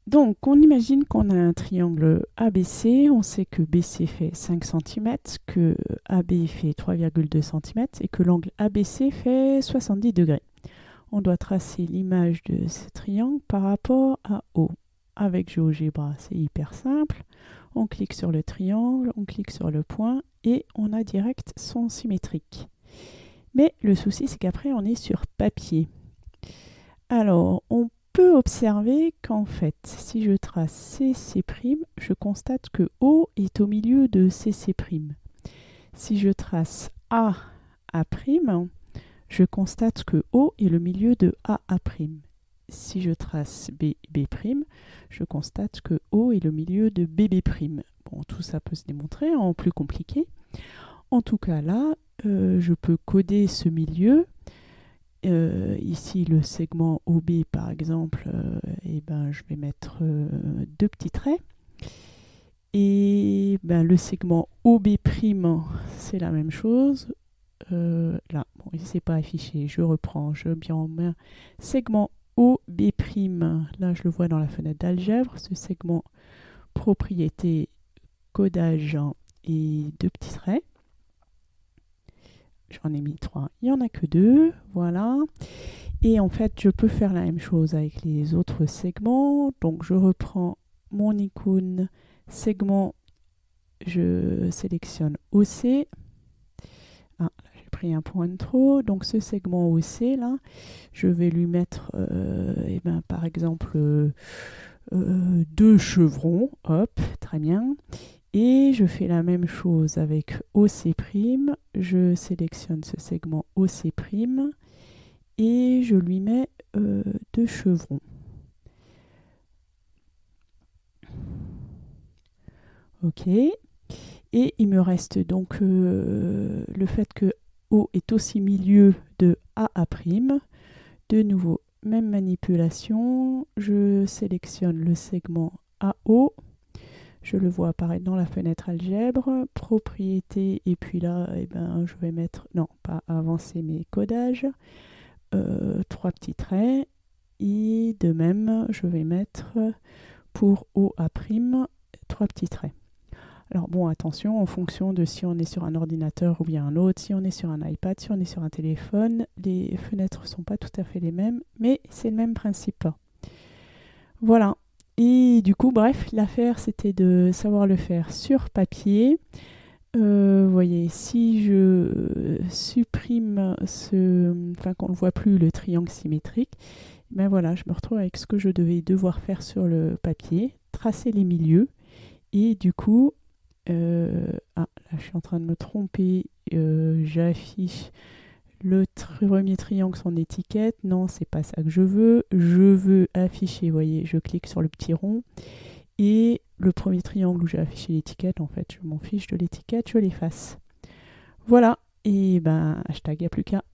Donc, on imagine qu'on a un triangle ABC, on sait que BC fait 5 cm, que AB fait 3,2 cm et que l'angle ABC fait 70 degrés. On doit tracer l'image de ce triangle par rapport à O. Avec GeoGebra, c'est hyper simple. On clique sur le triangle, on clique sur le point et on a direct son symétrique. Mais le souci, c'est qu'après, on est sur papier. Alors, on peut observer qu'en fait, si je trace CC', je constate que O est au milieu de CC'. Si je trace AA', je constate que O est le milieu de AA'. Si je trace BB', je constate que O est le milieu de BB'. Bon, tout ça peut se démontrer en plus compliqué. En tout cas, là, je peux coder ce milieu. Ici, le segment OB, par exemple, je vais mettre deux petits traits. Et le segment OB', c'est la même chose. Là, bon, c'est pas affiché, je reprends, je bien en main. Segment OB', là je le vois dans la fenêtre d'algèbre, ce segment propriété, codage et deux petits traits. J'en ai mis 3, il n'y en a que 2, voilà. Et en fait, je peux faire la même chose avec les autres segments. Donc je reprends mon icône segment, je sélectionne OC. Ah, là, j'ai pris un point de trop. Donc ce segment OC, là, je vais lui mettre, par exemple, deux chevrons. Hop, très bien. Et je fais la même chose avec OC'. Je sélectionne ce segment OC' et je lui mets deux chevrons. Ok. Et il me reste donc le fait que O est aussi milieu de AA'. De nouveau, même manipulation. Je sélectionne le segment AO. Je le vois apparaître dans la fenêtre algèbre. Propriété, et puis là, je vais mettre, non, pas avancer, mais codage. 3 petits traits. Et de même, je vais mettre pour OA', 3 petits traits. Alors bon, attention, en fonction de si on est sur un ordinateur ou bien un autre, si on est sur un iPad, si on est sur un téléphone, les fenêtres ne sont pas tout à fait les mêmes, mais c'est le même principe. Voilà. Et du coup, bref, l'affaire, c'était de savoir le faire sur papier. Vous voyez, si je supprime qu'on ne voit plus le triangle symétrique, voilà, je me retrouve avec ce que je devais devoir faire sur le papier, tracer les milieux, et du coup, là je suis en train de me tromper, j'affiche le premier triangle son étiquette, non c'est pas ça que je veux afficher, vous voyez, je clique sur le petit rond, et le premier triangle où j'ai affiché l'étiquette, en fait je m'en fiche de l'étiquette, je l'efface. Voilà, et hashtag, il n'y a plus qu'à.